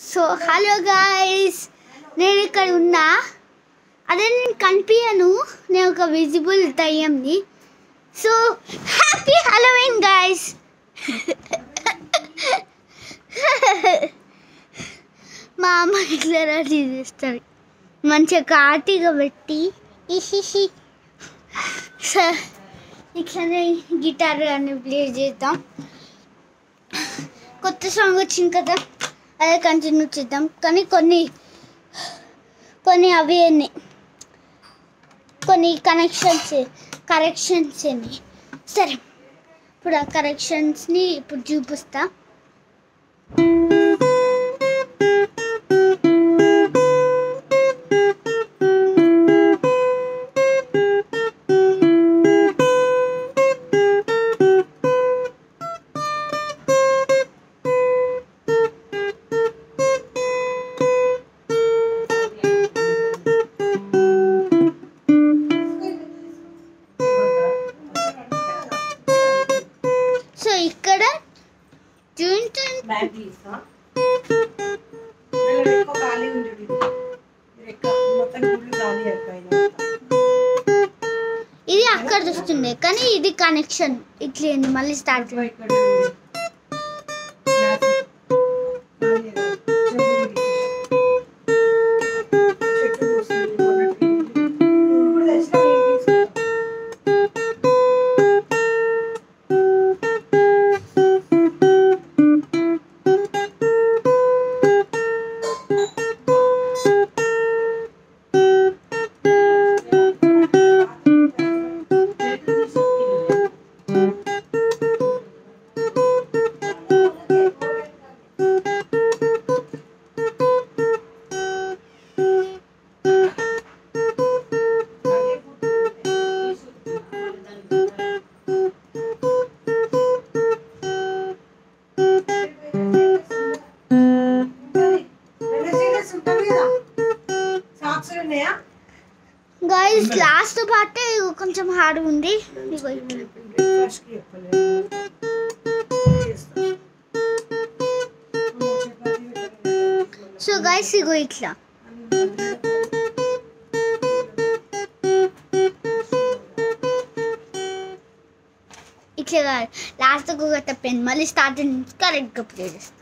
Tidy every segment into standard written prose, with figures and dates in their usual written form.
So hello guys, నేను ఇక్కడ ఉన్నా. అదే నేను కనిపించను, నేను ఒక విజిబుల్ దయ్యంని. So happy Halloween guys. మా అమ్మ ఇట్లా రెడీ చేస్తారు, మంచిగా కార్తీగా పెట్టి ఇషిషి. సార్ ఇట్లనే గిటార్ అని ప్లే చేద్దాం. కొత్త సాంగ్ వచ్చింది కదా, అదే కంటిన్యూ చేద్దాం. కానీ కొన్ని అవి కొన్ని కరెక్షన్స్ అయినాయి. సరే, ఇప్పుడు ఆ కరెక్షన్స్ని ఇప్పుడు చూపిస్తా. సో ఇక్కడ ఇది అక్కడ వస్తుండే, కానీ ఇది కనెక్షన్ ఇట్లా మళ్ళీ స్టార్ట్. గాయ్స్, లాస్ట్ పార్ట్ కొంచెం హార్డ్ ఉంది. సో గాయ్స్, ఇగో ఇట్లా లాస్ట్ ఒక పెన్ మళ్ళీ స్టార్ట్ కరెక్ట్గా ప్లే చేస్తాం.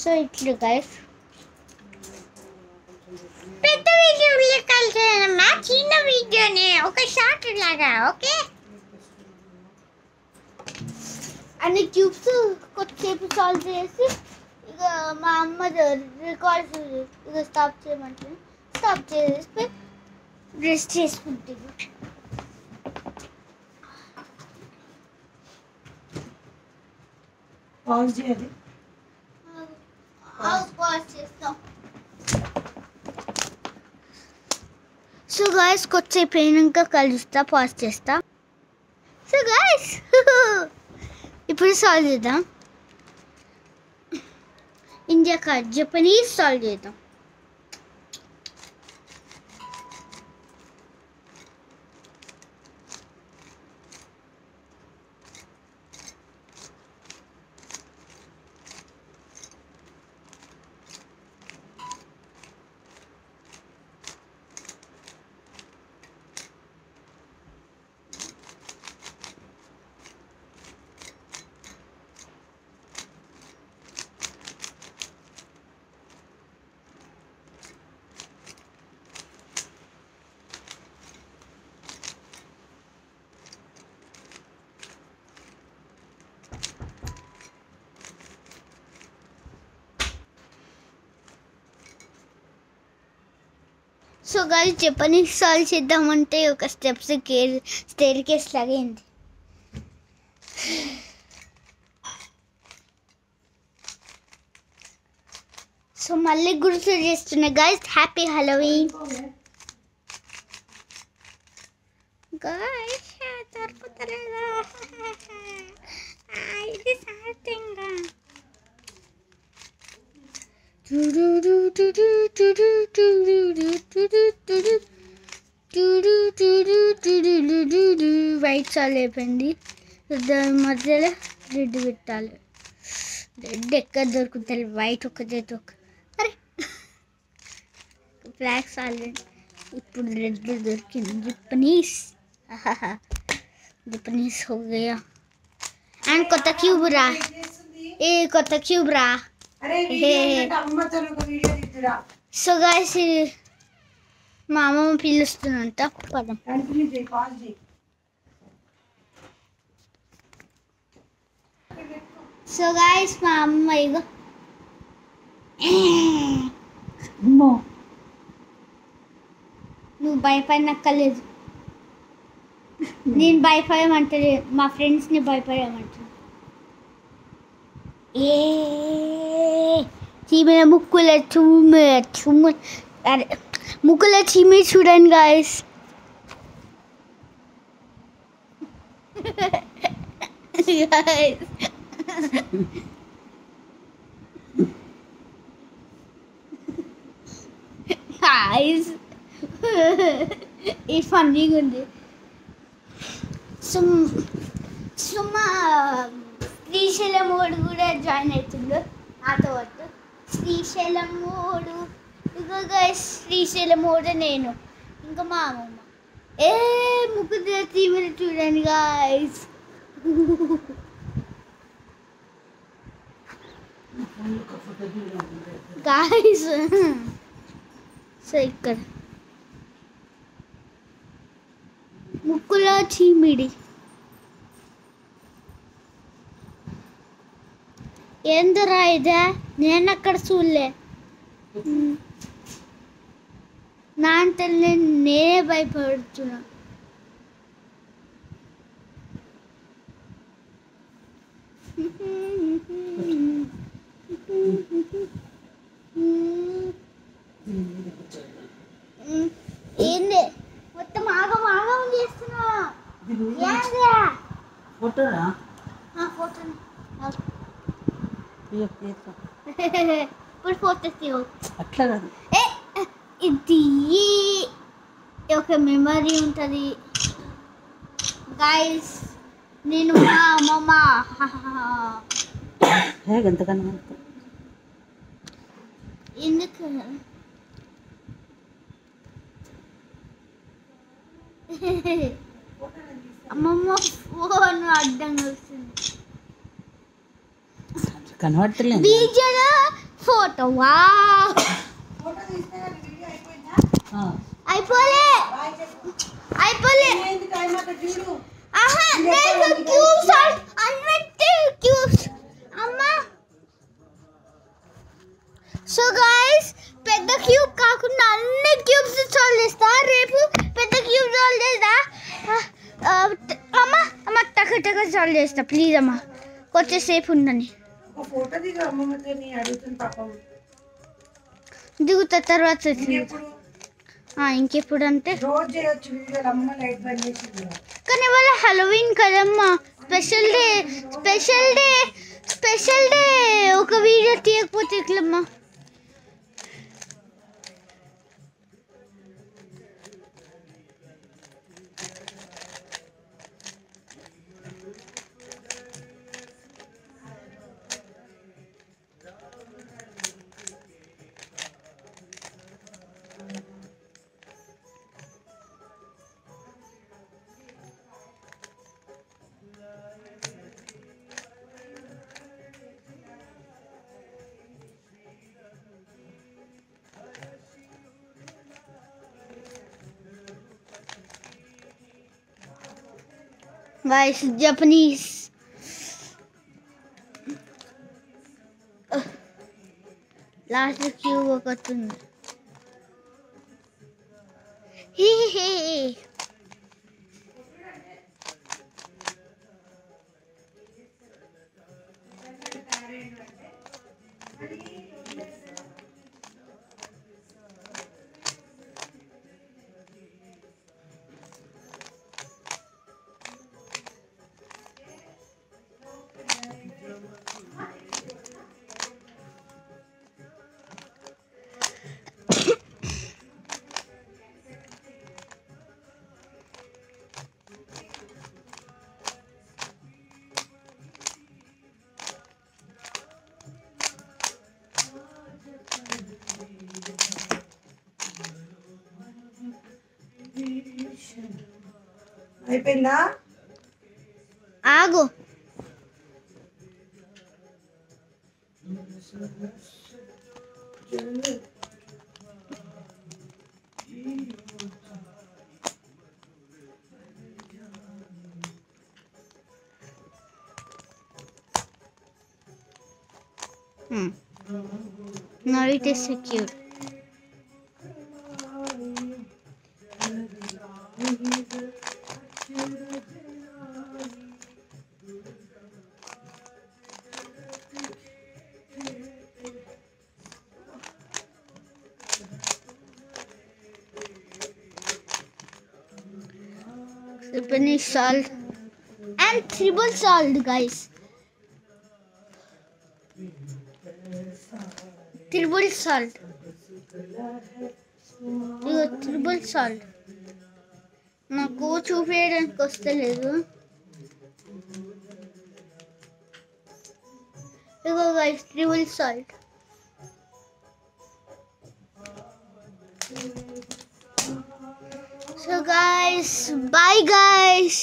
సో ఇట్లా గైస్, పెద్ద వీడియో కలిసేదమ్మా, చిన్న వీడియోనే ఒక షార్ట్ లాగా. ఓకే, అన్ని ట్యూబ్స్ కొద్దిసేపు సాల్వ్ చేసి ఇక మా అమ్మ రికార్డ్స్ ఇక స్టాప్ చేయమంటుంది. స్టాప్ చేసి రెస్ట్ చేసుకుంటుంది. పాజ్ చేయాలి. సో గాయస్, కొద్దిసేపు అయినాక కలుస్తా, పాజ్ చేస్తా. సో గాయస్, ఇప్పుడు సాల్వ్ చేద్దాం. ఇండియా కాదు, జపనీస్ సాల్వ్ చేద్దాం. సో గాయ్స్, జపనీస్ సాల్వ్ చేద్దామంటే ఒక స్టేర్ కేస్ లాగైంది. సో మళ్ళీ గుర్తు చేస్తున్నా గాయ్స్, హ్యాపీ హలోవీన్ గాయ్స్. దొరుకుతలేదా ఇది సాధ్యంగా. వైట్ చాలు అయిపోయింది. దాని మధ్యలో రెడ్ పెట్టాలి. రెడ్ ఎక్కడ దొరుకుతుంది? వైట్ ఒకటే అరే బ్లాక్ చాలు. ఇప్పుడు రెడ్ దొరికింది. జపనీస్ हो गया. అండ్ కొత్త క్యూబ్ రా. కొత్త క్యూబ్ రా. సో గైస్ మా అమ్మమ్మ పిలుస్తుందంట. పదం. సో గైస్ మా అమ్మ ఇగో నువ్వు భయపడినక్కర్లేదు. నేను భయపడమంటలే, మా ఫ్రెండ్స్ని భయపడమంటాను. చీమ ముక్కుల అరే ముక్కుల చీమి చూడండి గాయస్. గాయస్ ఇది ఫన్నీగా ఉంది. సుమా శ్రీశైలం మూడు కూడా జాయిన్ అవుతుండు నాతో పాటు. శ్రీశైలం మూడు ఇగో గైస్, శ్రీశైలం మూడు నేను ఇంకా మా అమ్మమ్మ. ముగ్గురు తీమిని చూడండి గాయస్. గాయస్ సో ఇక్కడ ముక్కులో చీమిడి ఏందరా ఇదే? నేను అక్కడ చూడలే. నా అంటే నేనే భయపడుతున్నా. ఏంది మొత్తం ఆగం చేస్తున్నా? ఫోటోనా? ఫోటో ఇప్పుడు ఫోటో తీయవు అట్లా కాదు. ఇది ఒక మెమరీ ఉంటుంది గైస్. నేను మా అమ్మమ్మ ఎంతకన్నా ఎందుకు అమ్మమ్మ ఫోన్ అడ్డంగా వస్తుంది. కనబడతలేదు వీడియోలో ఫోటో. అయిపోలే సో గైస్ పెద్ద క్యూబ్ కాకుండా అన్ని క్యూబ్స్ సాల్వ్ చేస్తా. రేపు పెద్ద క్యూబ్ సాల్వ్ చేస్తా. అమ్మ టక సాల్వ్ చేస్తా ప్లీజ్ అమ్మ, వచ్చేసేపు ఉందని. దిగుతా తర్వాత ఇంకెప్పుడు అంటే కానీ వాళ్ళ హలోవిన్ కదమ్మా, స్పెషల్ డే ఒక వీడియో తీయకపోతే ఎట్లమ్మా? Guys, Japanese. Last cube ఒకతుంది. హే అయిపోయిందా? ఆగు. Now it is secure. Finish solved and triple solved, guys. Triple solved. Triple solved. నాకు చూపించడానికి వస్తలేదు. ఇగో guys, triple solved. So guys, bye guys.